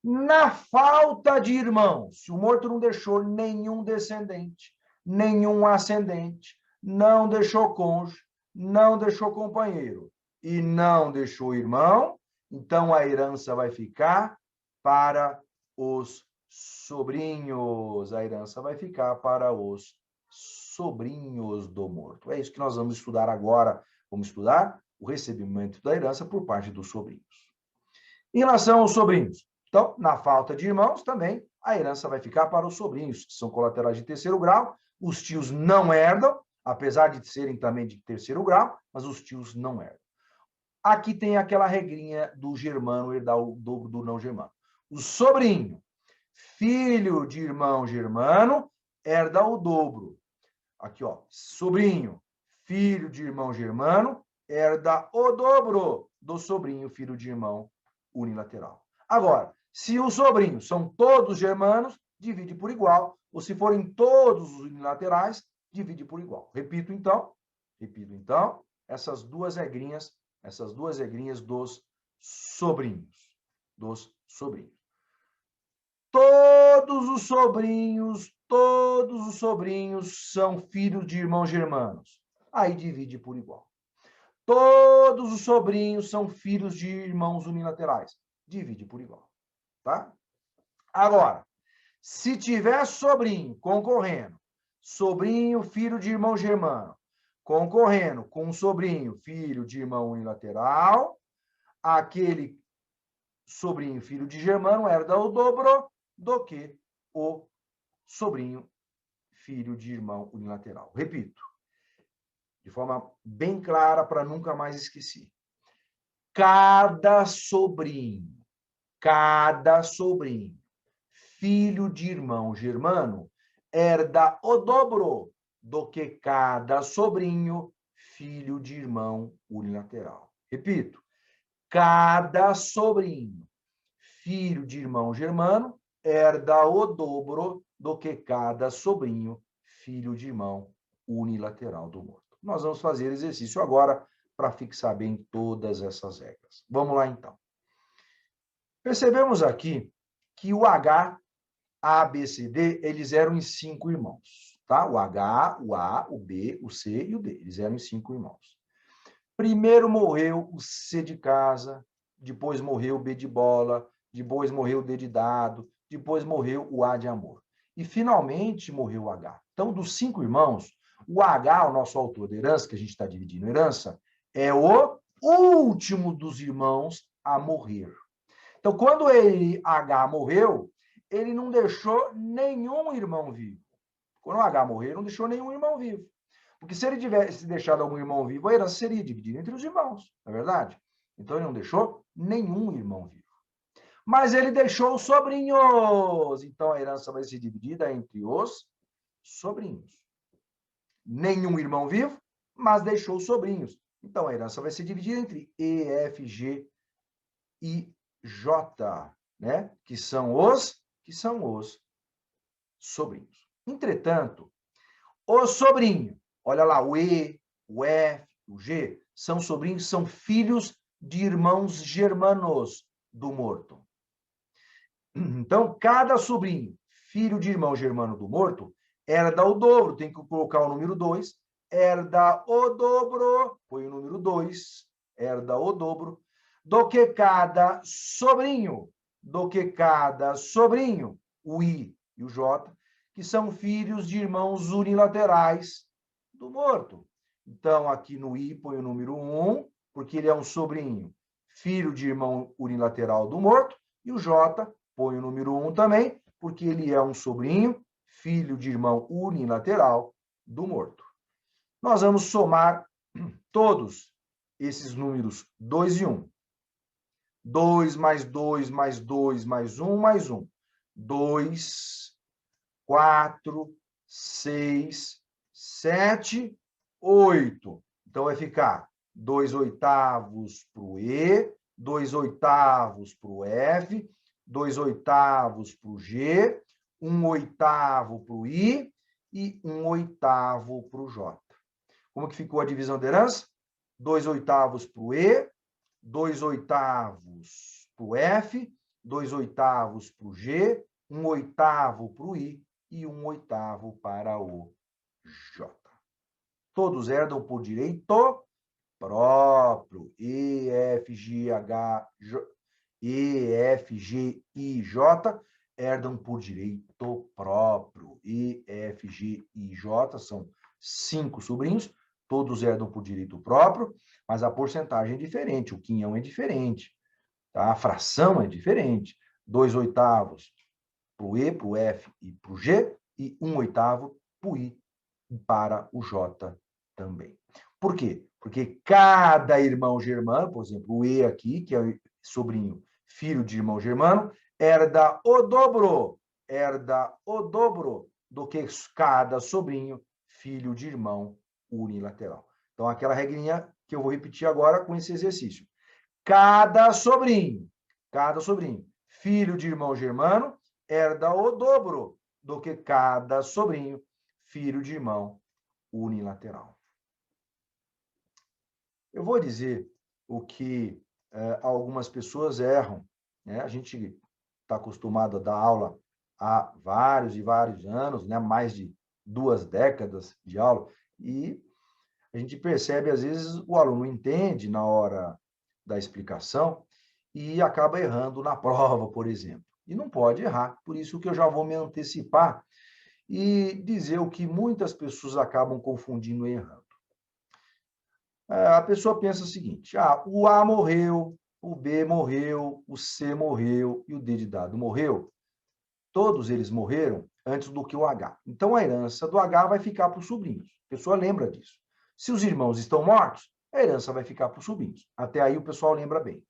Na falta de irmãos, se o morto não deixou nenhum descendente, nenhum ascendente, não deixou cônjuge, não deixou companheiro e não deixou irmão, então a herança vai ficar para os sobrinhos. A herança vai ficar para os sobrinhos do morto. É isso que nós vamos estudar agora. Vamos estudar o recebimento da herança por parte dos sobrinhos. Em relação aos sobrinhos, então, na falta de irmãos, também a herança vai ficar para os sobrinhos, que são colaterais de terceiro grau. Os tios não herdam, apesar de serem também de terceiro grau, mas os tios não herdam. Aqui tem aquela regrinha do germano herdar o dobro do não germano. O sobrinho, filho de irmão germano, herda o dobro. Aqui, ó, sobrinho, filho de irmão germano, herda o dobro do sobrinho, filho de irmão unilateral. Agora, se os sobrinhos são todos germanos, divide por igual, ou se forem todos os unilaterais, divide por igual. Repito então, essas duas regrinhas dos sobrinhos, Todos os sobrinhos são filhos de irmãos germanos. Aí divide por igual. Todos os sobrinhos são filhos de irmãos unilaterais. Divide por igual, tá? Agora, se tiver sobrinho concorrendo, sobrinho filho de irmão germano, concorrendo com um sobrinho filho de irmão unilateral, aquele sobrinho filho de germano herda o dobro do que o sobrinho filho de irmão unilateral. Repito, de forma bem clara para nunca mais esquecer. Cada sobrinho, filho de irmão germano, herda o dobro do que cada sobrinho, filho de irmão unilateral. Repito, cada sobrinho, filho de irmão germano, herda o dobro do que cada sobrinho, filho de irmão unilateral do morto. Nós vamos fazer exercício agora para fixar bem todas essas regras. Vamos lá, então. Percebemos aqui que o H, A, B, C, D, eles eram em 5 irmãos, tá? O H, o A, o B, o C e o D. Eles eram em 5 irmãos. Primeiro morreu o C de casa, depois morreu o B de bola, depois morreu o D de dado, depois morreu o A de amor. E, finalmente, morreu o H. Então, dos 5 irmãos, o H, o nosso autor da herança, que a gente está dividindo a herança, é o último dos irmãos a morrer. Então, quando H morreu, ele não deixou nenhum irmão vivo. Quando o H morreu, ele não deixou nenhum irmão vivo. Porque se ele tivesse deixado algum irmão vivo, a herança seria dividida entre os irmãos, não é verdade? Então, ele não deixou nenhum irmão vivo. Mas ele deixou os sobrinhos. Então, a herança vai ser dividida entre os sobrinhos. Nenhum irmão vivo, mas deixou os sobrinhos. Então, a herança vai ser dividida entre E, F, G e J, né? Que são os sobrinhos. Entretanto, o sobrinho, olha lá, o E, o F, o G, são sobrinhos, são filhos de irmãos germanos do morto. Então, cada sobrinho, filho de irmão germano do morto, herda o dobro, tem que colocar o número 2, herda o dobro, põe o número 2, herda o dobro, do que cada sobrinho, o I e o J, que são filhos de irmãos unilaterais do morto. Então, aqui no I põe o número 1, porque ele é um sobrinho, filho de irmão unilateral do morto, e o J põe o número 1 também, porque ele é um sobrinho, filho de irmão unilateral do morto. Nós vamos somar todos esses números 2 e 1. 2 mais 2 mais 2 mais 1 mais 1. 2, 4, 6, 7, 8. Então, vai ficar 2 oitavos para o E, 2 oitavos para o F, 2 oitavos para o G, 1 oitavo para o I e 1 oitavo para o J. Como que ficou a divisão da herança? 2 oitavos para o E, 2 oitavos para o F 2/8 para o G, 1/8 para o I e 1/8 para o J. Todos herdam por direito próprio. E, F, G, H, J, E, F, G, I, J herdam por direito próprio. E, F, G, I, J são 5 sobrinhos, todos herdam por direito próprio, mas a porcentagem é diferente, o quinhão é diferente, tá? A fração é diferente. 2/8 para o E, para o F e para o G, e 1/8 para o I e para o J também. Por quê? Porque cada irmão germano, por exemplo, o E aqui, que é sobrinho, filho de irmão germano, herda o dobro do que cada sobrinho, filho de irmão unilateral. Então, aquela regrinha que eu vou repetir agora com esse exercício. Cada sobrinho, filho de irmão germano, herda o dobro do que cada sobrinho, filho de irmão unilateral. Eu vou dizer o que algumas pessoas erram, né? A gente está acostumado a dar aula há vários e vários anos, né? Mais de 2 décadas de aula, e a gente percebe, às vezes, o aluno entende na hora da explicação e acaba errando na prova, por exemplo. E não pode errar, por isso que eu já vou me antecipar e dizer o que muitas pessoas acabam confundindo e errando. A pessoa pensa o seguinte: o A morreu, o B morreu, o C morreu e o D de dado morreu. Todos eles morreram antes do que o H. Então, a herança do H vai ficar para os sobrinhos. A pessoa lembra disso. Se os irmãos estão mortos, a herança vai ficar para os sobrinhos. Até aí o pessoal lembra bem.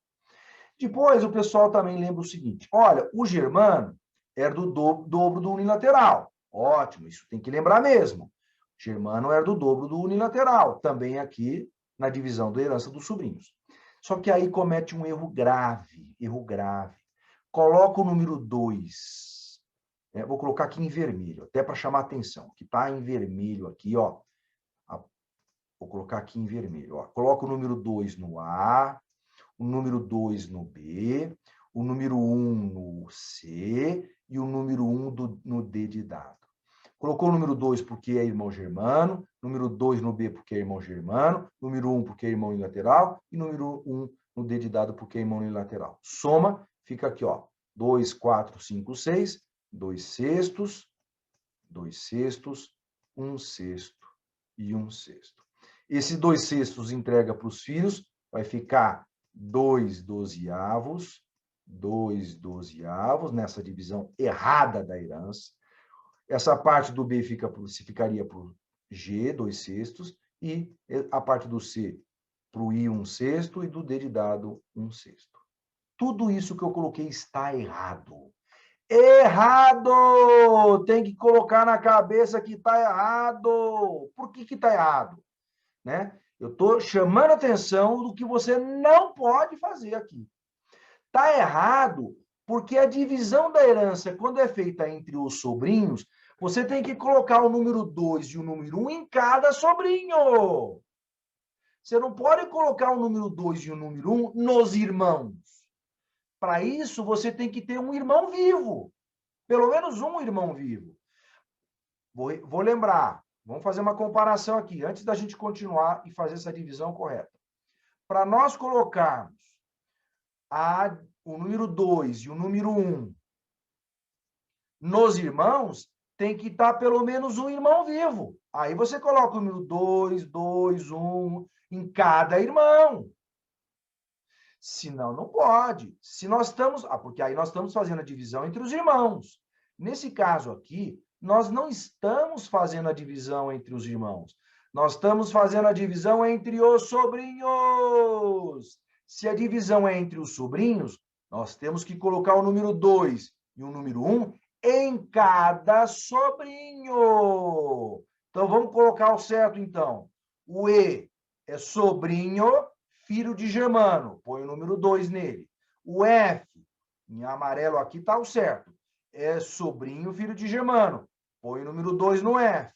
Depois, o pessoal também lembra o seguinte: olha, o germano era do dobro do unilateral. Ótimo, isso tem que lembrar mesmo. Germano era do dobro do unilateral. Também aqui na divisão da herança dos sobrinhos. Só que aí comete um erro grave, Coloca o número 2. Vou colocar aqui em vermelho, até para chamar a atenção, que está em vermelho aqui, ó. Vou colocar aqui em vermelho, ó. Coloca o número 2 no A, o número 2 no B, o número 1 no C e o número 1 no D de dado. Colocou o número 2 porque é irmão germano, número 2 no B porque é irmão germano, número 1 porque é irmão unilateral e número 1 no D de dado porque é irmão unilateral. Soma, fica aqui, ó, 2, 4, 5, 6, 2 sextos, 2 sextos, 1 sexto e 1 sexto. Esse 2 sextos entrega para os filhos, vai ficar 2 dozeavos, nessa divisão errada da herança. Essa parte do B ficaria para o G, 2 sextos, e a parte do C para o I, 1 sexto, e do D de dado, 1 sexto. Tudo isso que eu coloquei está errado. Errado! Tem que colocar na cabeça que está errado. Por que está errado? Né? Eu estou chamando a atenção do que você não pode fazer aqui. Está errado porque a divisão da herança, quando é feita entre os sobrinhos, você tem que colocar o número 2 e o número 1 em cada sobrinho. Você não pode colocar o número 2 e o número 1 nos irmãos. Para isso, você tem que ter um irmão vivo. Pelo menos um irmão vivo. Vou lembrar. Vamos fazer uma comparação aqui, antes da gente continuar e fazer essa divisão correta. Para nós colocarmos o número 2 e o número 1 nos irmãos, tem que estar pelo menos um irmão vivo. Aí você coloca o número 2, 2, 1 em cada irmão. Senão, não pode. Se nós estamos... porque aí nós estamos fazendo a divisão entre os irmãos. Nesse caso aqui, nós não estamos fazendo a divisão entre os irmãos. Nós estamos fazendo a divisão entre os sobrinhos. Se a divisão é entre os sobrinhos, nós temos que colocar o número 2 e o número 1 em cada sobrinho. Então, vamos colocar o certo, então. O E é sobrinho, filho de germano. Põe o número 2 nele. O F, em amarelo aqui, está o certo. É sobrinho, filho de germano. Põe o número 2 no F.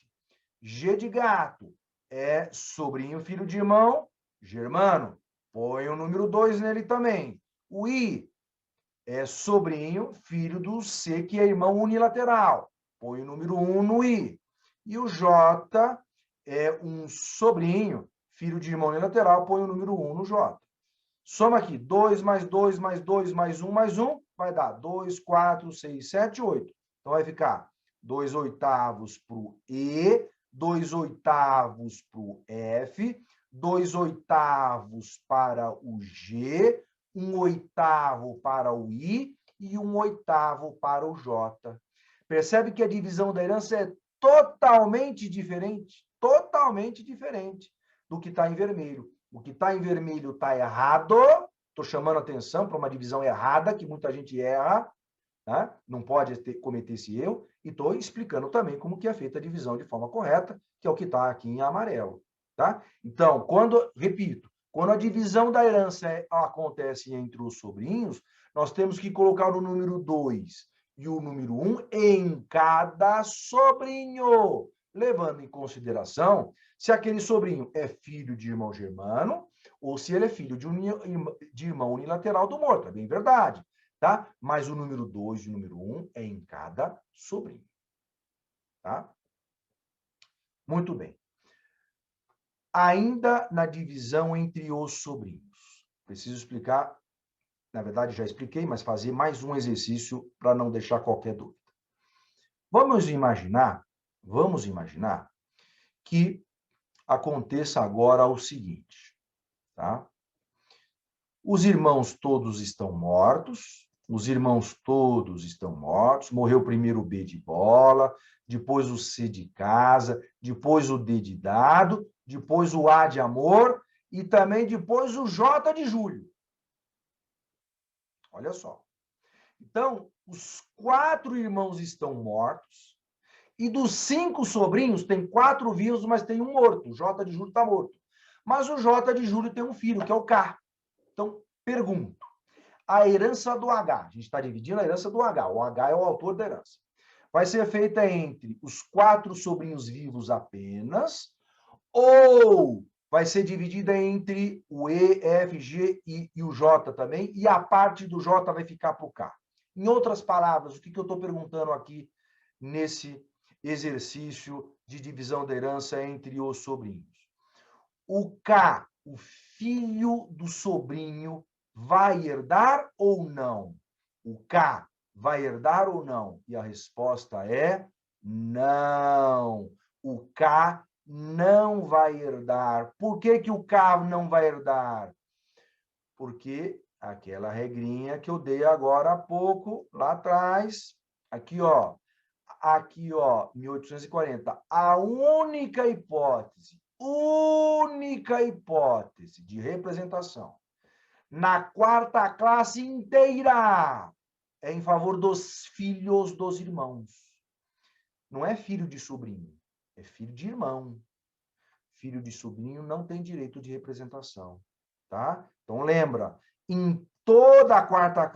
G de gato é sobrinho, filho de irmão, germano. Põe o número 2 nele também. O I é sobrinho, filho do C, que é irmão unilateral. Põe o número 1 no I. E o J é um sobrinho, filho de irmão unilateral, põe o número 1 no J. Soma aqui, 2 mais 2 mais 2 mais 1, vai dar 2, 4, 6, 7, 8. Então, vai ficar 2 oitavos para o E, 2 oitavos para o F, 2 oitavos para o G, 1 oitavo para o I e 1 oitavo para o J. Percebe que a divisão da herança é totalmente diferente do que está em vermelho. O que está em vermelho está errado. Estou chamando atenção para uma divisão errada, que muita gente erra, né? Não pode cometer esse erro. E estou explicando também como que é feita a divisão de forma correta, que é o que está aqui em amarelo. Tá? Então, repito, quando a divisão da herança acontece entre os sobrinhos, nós temos que colocar o número 2 e o número 1 em cada sobrinho, levando em consideração se aquele sobrinho é filho de irmão germano ou se ele é filho de irmão unilateral do morto. É bem verdade, tá? Mas o número 2 e o número 1 é em cada sobrinho, tá? Muito bem. Ainda na divisão entre os sobrinhos. Preciso explicar, na verdade já expliquei, mas fazer mais um exercício para não deixar qualquer dúvida. Vamos imaginar que aconteça agora o seguinte, tá? Os irmãos todos estão mortos, morreu primeiro o B de bola, depois o C de casa, depois o D de dado, depois o A de amor e também depois o J de Júlio. Olha só. Então, os 4 irmãos estão mortos e dos 5 sobrinhos, tem 4 vivos, mas tem um morto. O J de Júlio está morto. Mas o J de Júlio tem um filho, que é o K. Então, pergunto. A herança do H. A gente está dividindo a herança do H. O H é o autor da herança. Vai ser feita entre os 4 sobrinhos vivos apenas, ou vai ser dividida entre o E, F, G e o J também, e a parte do J vai ficar para o K. Em outras palavras, o que eu estou perguntando aqui nesse exercício de divisão da herança entre os sobrinhos? O K, o filho do sobrinho, vai herdar ou não? O K vai herdar ou não? E a resposta é não. O K não vai herdar. Por que que o K não vai herdar? Porque aquela regrinha que eu dei agora há pouco, lá atrás, aqui, ó, 1840, a única hipótese de representação na 4ª classe inteira é em favor dos filhos dos irmãos. Não é filho de sobrinho, é filho de irmão. Filho de sobrinho não tem direito de representação, tá? Então lembra, em toda a 4ª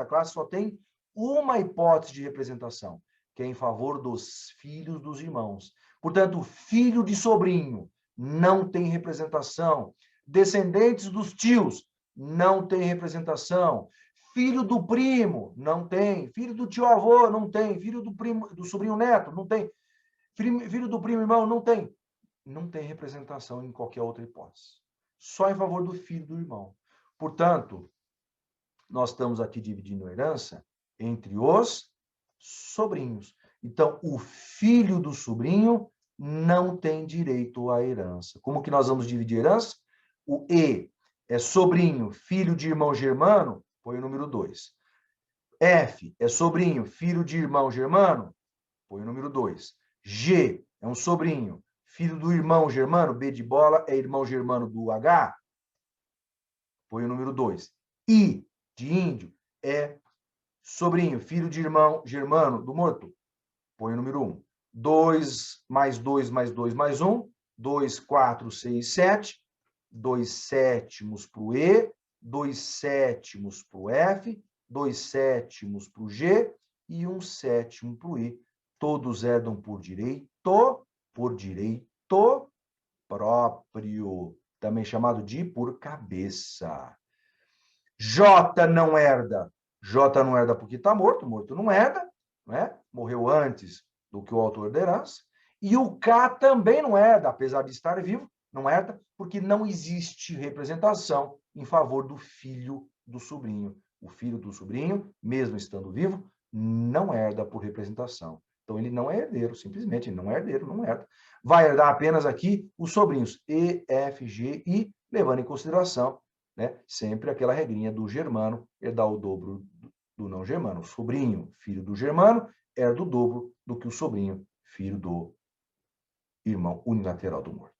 classe só tem uma hipótese de representação, que é em favor dos filhos dos irmãos. Portanto, filho de sobrinho não tem representação. Descendentes dos tios não tem representação. Filho do primo não tem. Filho do tio-avô não tem. Filho do primo, do sobrinho neto não tem. Filho do primo irmão não tem. Não tem representação em qualquer outra hipótese. Só em favor do filho do irmão. Portanto, nós estamos aqui dividindo a herança entre os sobrinhos. Então, o filho do sobrinho não tem direito à herança. Como que nós vamos dividir a herança? O E é sobrinho, filho de irmão germano, põe o número 2. F é sobrinho, filho de irmão germano, põe o número 2. G é um sobrinho, filho do irmão germano, B de bola é irmão germano do H, põe o número 2. I de índio é sobrinho, filho de irmão germano do morto, põe o número 1. 2 mais 2 mais 2 mais 1, 2, 4, 6, 7, 2 sétimos para o E, 2 sétimos para o F, 2 sétimos para o G e 1 sétimo para o I. Todos herdam por direito próprio, também chamado de por cabeça. J não herda. J não herda porque está morto, morto não herda, né? Morreu antes do que o autor da herança. E o K também não herda, apesar de estar vivo, não herda, porque não existe representação em favor do filho do sobrinho. O filho do sobrinho, mesmo estando vivo, não herda por representação. Então, ele não é herdeiro, simplesmente, ele não é herdeiro, não herda. Vai herdar apenas aqui os sobrinhos E, F, G, I, levando em consideração, né, sempre aquela regrinha do germano herdar o dobro do não germano. O sobrinho, filho do germano, herda o dobro do que o sobrinho, filho do irmão unilateral do morto.